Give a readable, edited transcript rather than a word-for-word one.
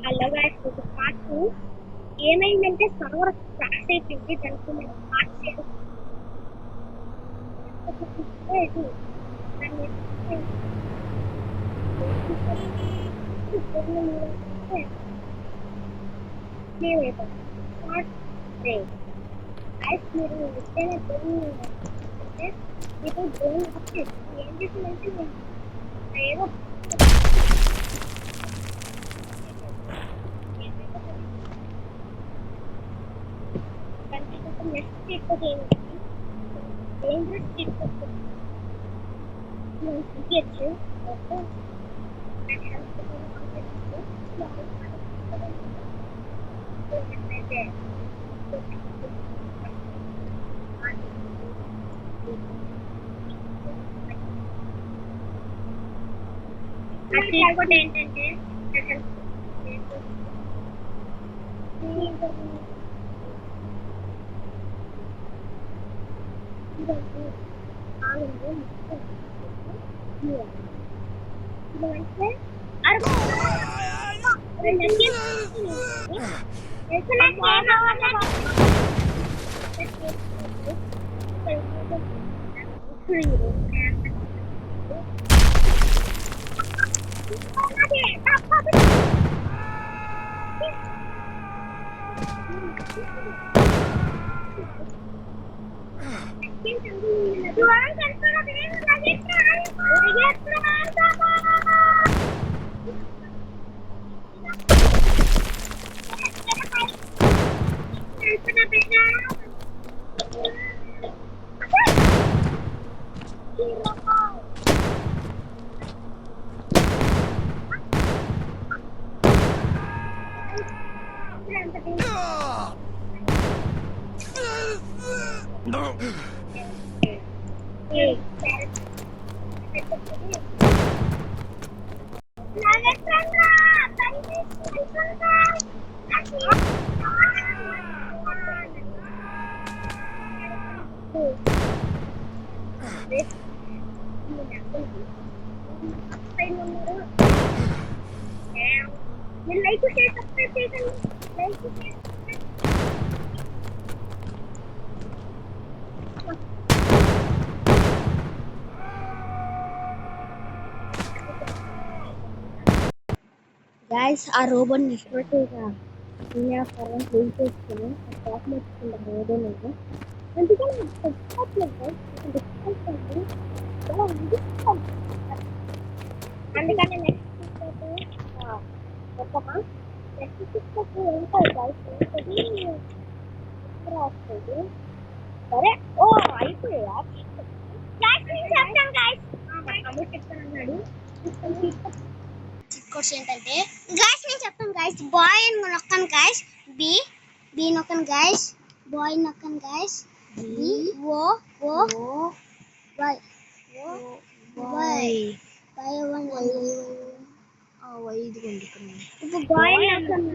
Hello guys, ఇది part 2. ఏమైందంటే server crash అయిపోయింది. దానికి నేను పార్ట్ మీరు ఎప్పుడైనా అంటే మీకు డ్రోన్ వచ్చేసి ఏం చేసిందంటే నేను ఏదో నెక్స్ట్ తీసుకొని dangerous తీసుకొచ్చు మొత్తం ఇంకోటి ఏంటంటే Guys, our robot destroyed the dunia sekarang beli sini. Aku mau pindah robot ini. Nanti kan cepat lah guys, kita cepat lagi. Jangan cepat. Nanti kan next kita tuh, apa kan? Next kita tuh yang tahu guys, jadi keras aja. Sore, oh itu ya. Guys, ini siapkan guys. Kamu cepat nadi. Course ఏంటంటే guys నేను చెప్తాను guys, bye నొక్కండి guys, B నొక్కండి guys, bye నొక్కండి guys, B oh why ఇదిగోండి. ఇప్పుడు bye నొక్కండి.